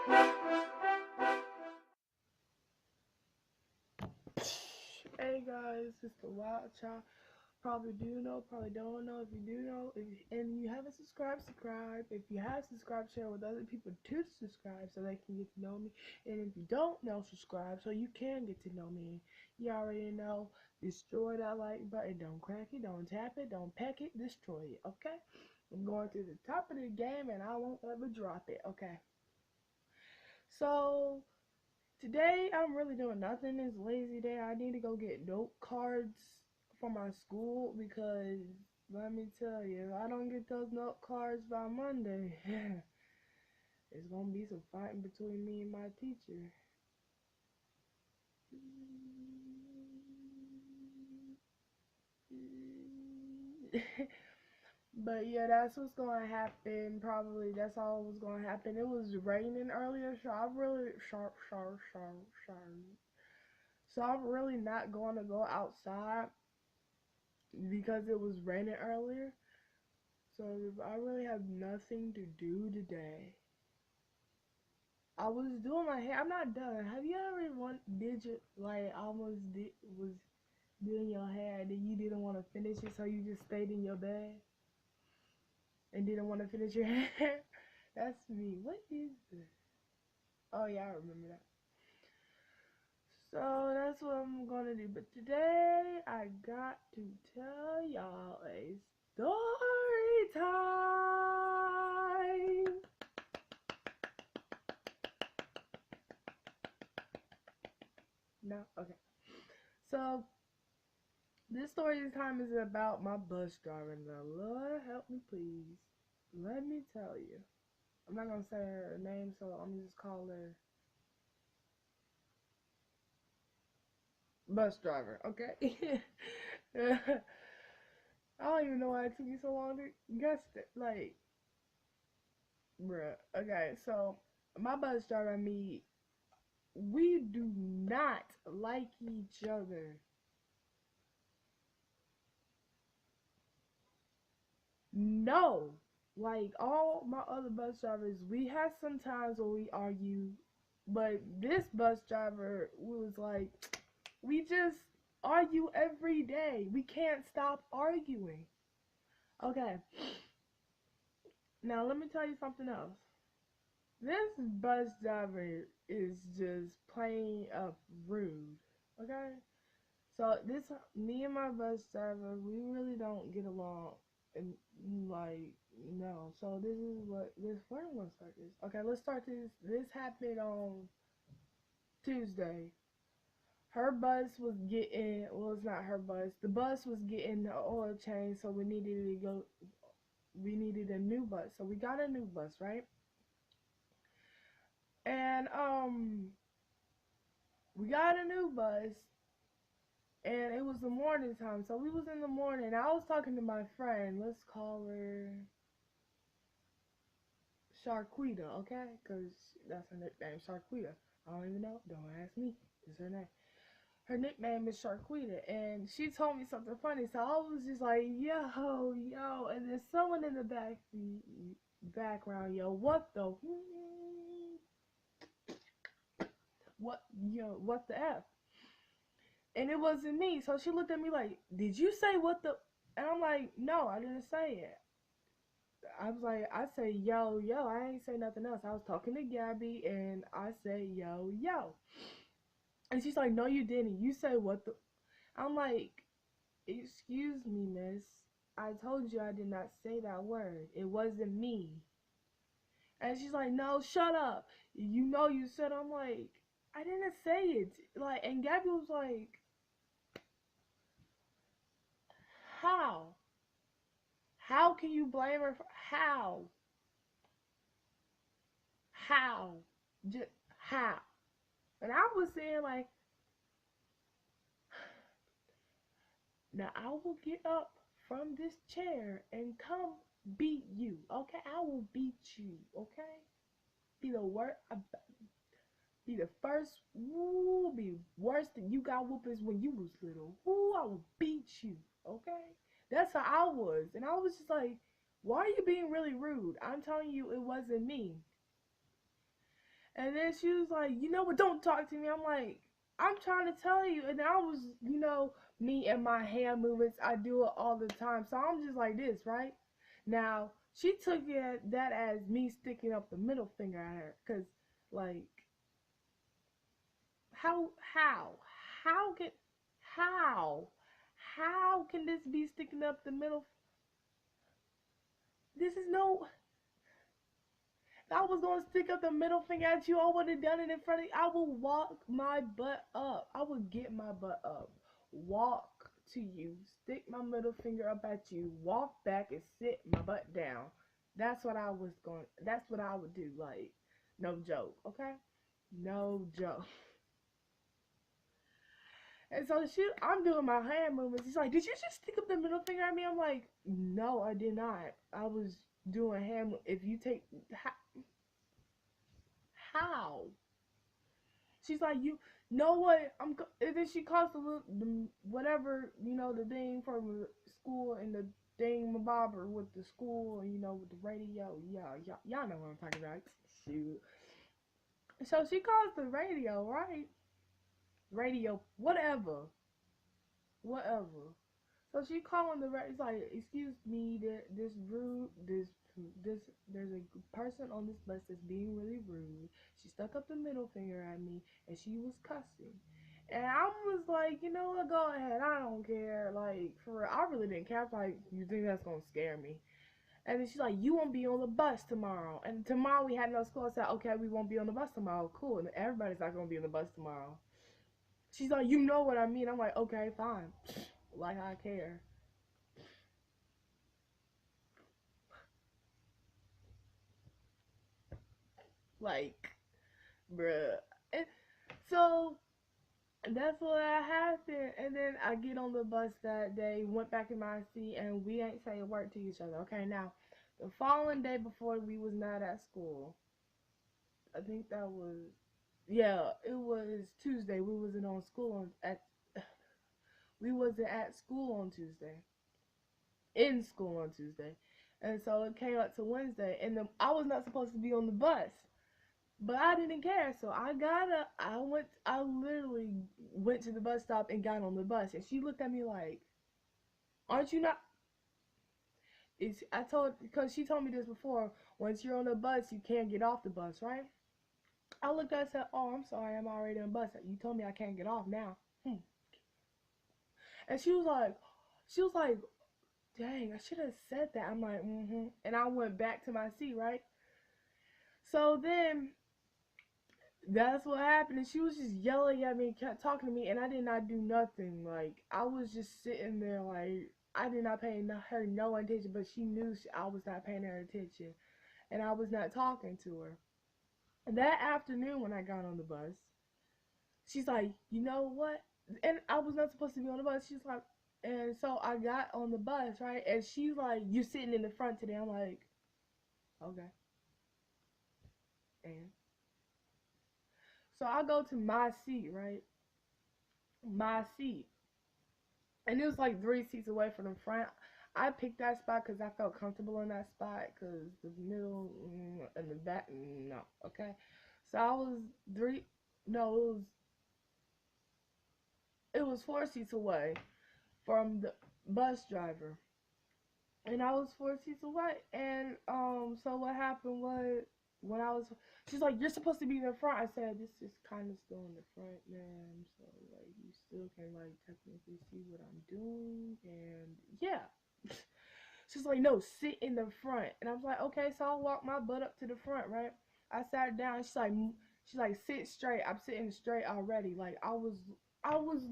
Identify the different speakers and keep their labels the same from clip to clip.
Speaker 1: Hey guys, it's the Wild Child. Probably do know, probably don't know. If you do know, and you haven't subscribed, subscribe. If you have subscribed, share with other people to subscribe so they can get to know me. And if you don't know, subscribe so you can get to know me. You already know. Destroy that like button. Don't crack it. Don't tap it. Don't peck it. Destroy it. Okay. I'm going to the top of the game and I won't ever drop it. Okay. So today, I'm really doing nothing. It's lazy day. I need to go get note cards for my school because let me tell you, if I don't get those note cards by Monday, it's gonna be some fighting between me and my teacher. But yeah, that's what's gonna happen. Probably that's all was gonna happen. It was raining earlier, so I really sharp. So I'm really not going to go outside because it was raining earlier. So I really have nothing to do today. I was doing my hair. I'm not done. Have you ever did you like almost was doing your hair and then you didn't want to finish it, so you just stayed in your bed and didn't want to finish your hair? That's me. What is this? Oh yeah, I remember that. So that's what I'm gonna do. But today I got to tell y'all a story time. No? Okay. So, this story this time is about my bus driver. Now, Lord help me, please. Let me tell you. I'm not going to say her name, so I'm going to just call her bus driver, okay? I don't even know why it took me so long to guess it. Like, bruh. Okay, so, my bus driver and me, we do not like each other. No. Like all my other bus drivers, we had some times where we argue, but this bus driver was like, we just argue every day. We can't stop arguing. Okay. Now let me tell you something else. This bus driver is just plain up rude. Okay? So this me and my bus driver, we really don't get along, and like no. So this is what this. Where do I want to start this? Okay, let's start this. This happened on Tuesday. Her bus was getting. Well, it's not her bus. The bus was getting the oil change, so we needed to go. We needed a new bus, so we got a new bus, right? And we got a new bus, and it was the morning time, so we was in the morning. I was talking to my friend. Let's call her Sharquita, okay? Because that's her nickname, Sharquita. I don't even know. Don't ask me. It's her name. Her nickname is Sharquita, and she told me something funny. So I was just like, yo, and there's someone in the background, yo. What the? What? Yo, what the f? And it wasn't me. So she looked at me like, did you say what the? And I'm like, no, I didn't say it. I was like, I say yo, I ain't say nothing else. I was talking to Gabby and I say yo. And she's like, no, you didn't. You say what the? I'm like, excuse me, miss. I told you I did not say that word. It wasn't me. And she's like, no, shut up. You know you said. I'm like, I didn't say it. Like, and Gabby was like, how? How can you blame her for how? How? Just how? And I was saying like, now I will get up from this chair and come beat you, okay? I will beat you, okay? Be the worst, be the first, ooh, be worse than you got whoopings when you was little. Ooh, I will beat you, okay? That's how I was. And I was just like, why are you being really rude? I'm telling you it wasn't me. And then she was like, you know what, don't talk to me. I'm like, I'm trying to tell you. And I was, me and my hand movements, I do it all the time. So I'm just like this, right? Now, she took that as me sticking up the middle finger at her. Because, like, how, how, how can, how, how can this be sticking up the middle? This is no, if I was gonna stick up the middle finger at you, I would have done it in front of you. I would walk my butt up. I would get my butt up. Walk to you, stick my middle finger up at you, walk back and sit my butt down. That's what I would do, like, no joke, okay? No joke. And so I'm doing my hand movements. He's like, did you just stick up the middle finger at me? I'm like, no, I did not. I was doing if you take, how? She's like, you know what? And then she calls the whatever, the thing from school and the thing mabobber with the school and with the radio. Yeah, y'all know what I'm talking about. Shoot. So she calls the radio, right? Radio, whatever. So she calling the radio. It's like, excuse me, this rude, this, there's a person on this bus that's being really rude. She stuck up the middle finger at me, and she was cussing. And I was like, you know what, go ahead, I don't care. Like, for real, I really didn't care. I was like, you think that's gonna scare me? And then she's like, you won't be on the bus tomorrow. And tomorrow we had no school. I said, okay, we won't be on the bus tomorrow. Cool. And everybody's not gonna be on the bus tomorrow. She's like, you know what I mean? I'm like, okay, fine. Like I care. Like, bruh. And so that's what happened. And then I get on the bus that day, went back in my seat, and we ain't say a word to each other. Okay, now the following day before we was not at school, I think that was, yeah, it was Tuesday. We wasn't on school we wasn't at school on Tuesday. In school on Tuesday. And so it came up to Wednesday, and I was not supposed to be on the bus. But I didn't care, so I literally went to the bus stop and got on the bus, and she looked at me like, "Aren't you not?" Because she told me this before. Once you're on the bus, you can't get off the bus, right? I looked at her and said, "Oh, I'm sorry, I'm already on the bus. You told me I can't get off now." And she was like, "Dang, I should have said that." I'm like, "Mm-hmm." And I went back to my seat, right? So then that's what happened, and she was just yelling at me, kept talking to me, and I did not do nothing. Like, I was just sitting there, like, I did not pay her no attention, but she knew I was not paying her attention, and I was not talking to her. And that afternoon, when I got on the bus, she's like, you know what? And I was not supposed to be on the bus. She's like, and so I got on the bus, right? And she's like, you sitting in the front today. I'm like, okay. And so I go to my seat, right? My seat. And it was like 3 seats away from the front. I picked that spot because I felt comfortable in that spot because the middle and the back, no, okay. So I was no, it was 4 seats away from the bus driver, and I was 4 seats away. And so what happened was when she's like, "You're supposed to be in the front." I said, "This is kind of still in the front, ma'am. So like, you still can like technically see what I'm doing, and yeah." She's like, "No, sit in the front." And I was like, "Okay." So I walked my butt up to the front, right? I sat down. She's like, "Sit straight." I'm sitting straight already. Like I was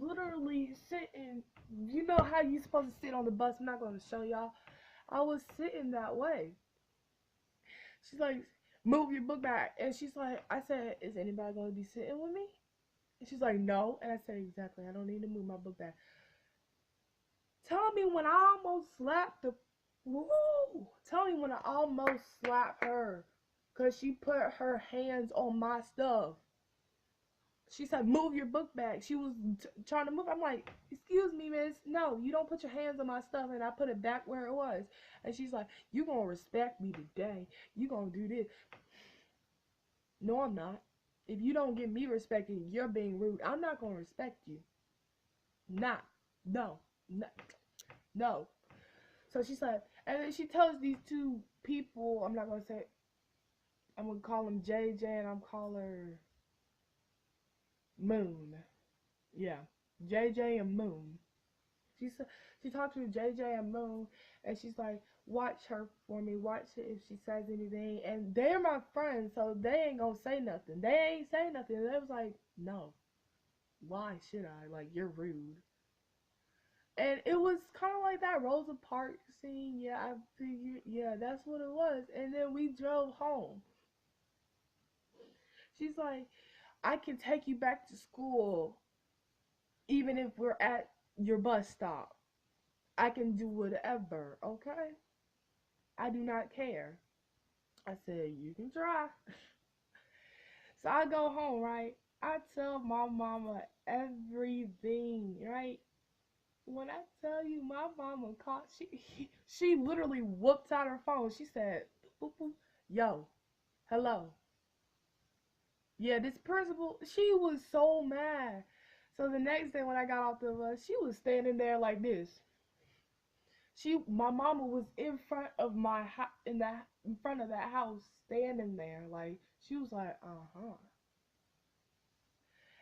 Speaker 1: literally sitting. You know how you supposed to sit on the bus? I'm not gonna show y'all. I was sitting that way. She's like, "Move your book back." And she's like, I said, "Is anybody gonna be sitting with me?" And she's like, "No." And I said, "Exactly. I don't need to move my book back." Tell me when I almost slapped the. Woo! Tell me when I almost slapped her. Because she put her hands on my stuff. She said, "Move your book bag." She was trying to move. I'm like, "Excuse me, miss. No, you don't put your hands on my stuff." And I put it back where it was. And she's like, "You going to respect me today. You going to do this." No, I'm not. If you don't give me respect and you're being rude, I'm not gonna respect you. Not. No. No. No. So she's like, and then she tells these two people, I'm not gonna say, I'm gonna call them JJ and I'm call her Moon. Yeah, JJ and Moon. She said she talked to JJ and Moon, and she's like, watch her for me, watch it if she says anything. And they're my friends, so they ain't gonna say nothing. They ain't say nothing. They was like, no, why should I? Like, you're rude. And it was kind of like that Rosa Parks scene. Yeah, I figured. Yeah, that's what it was. And then we drove home. She's like, I can take you back to school, even if we're at your bus stop. I can do whatever. Okay. I do not care. I said, you can try. So I go home, right? I tell my mama everything, right? When I tell you my mama called, she literally whooped out her phone. She said, boop, boop, yo, hello. Yeah, this principal, she was so mad. So the next day when I got off the bus, she was standing there like this. My mama was in front of my in front of that house, standing there, like she was like,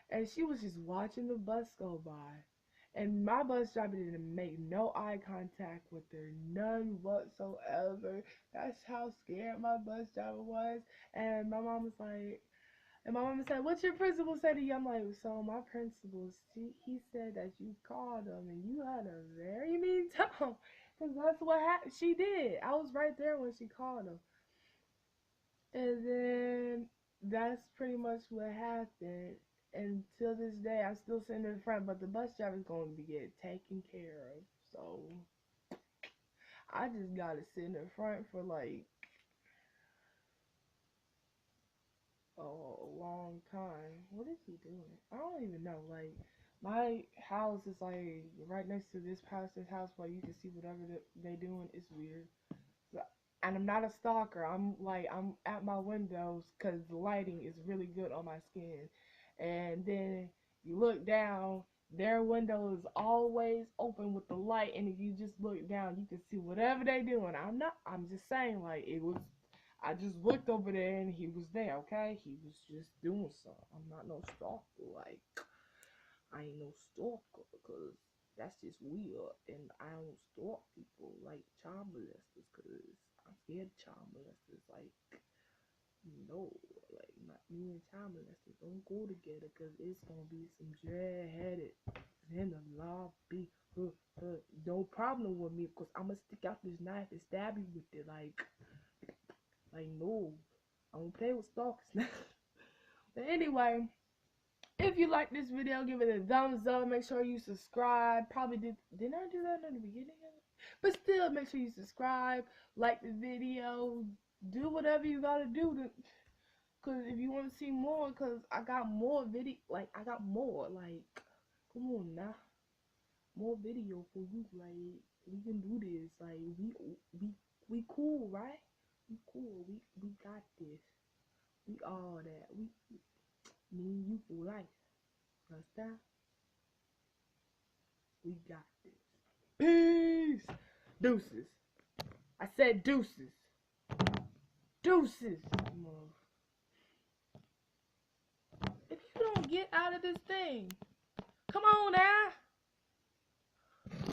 Speaker 1: and she was just watching the bus go by, and my bus driver didn't make no eye contact with her, none whatsoever. That's how scared my bus driver was, and my mom was like. And my mama said, "What's your principal say to you?" I'm like, "So my principal, he said that you called him and you had a very mean tone, because that's what she did. I was right there when she called him, and then that's pretty much what happened. And till this day, I'm still sitting in front, but the bus driver's going to get taken care of. So I just gotta sit in the front for like a long time. What is he doing? I don't even know. Like, my house is like right next to this pastor's house where you can see whatever they doing. It's weird. So, and I'm not a stalker. I'm at my windows because the lighting is really good on my skin. And then you look down, their window is always open with the light, and if you just look down, you can see whatever they doing. I'm just saying, like, it was I just looked over there and he was there, okay? He was just doing something. I'm not no stalker. Like, I ain't no stalker because that's just weird. And I don't stalk people like child molesters because I'm scared of child molesters. Like, no, like, not me and child molesters don't go together because it's going to be some dread-headed in the lobby. No problem with me because I'm going to stick out this knife and stab you with it. Like, no, I don't play with stalkers now. But anyway, if you like this video, give it a thumbs up. Make sure you subscribe. Probably didn't I do that in the beginning of it? But still, make sure you subscribe, like the video, do whatever you gotta do to, cause if you want to see more, cause I got more video, like I got more, like, come on now, more video for you, like we can do this, like we cool, right? We cool, we got this. We all that. Me and you for life. Understand? We got this. Peace. Deuces. I said deuces. Deuces. If you don't get out of this thing.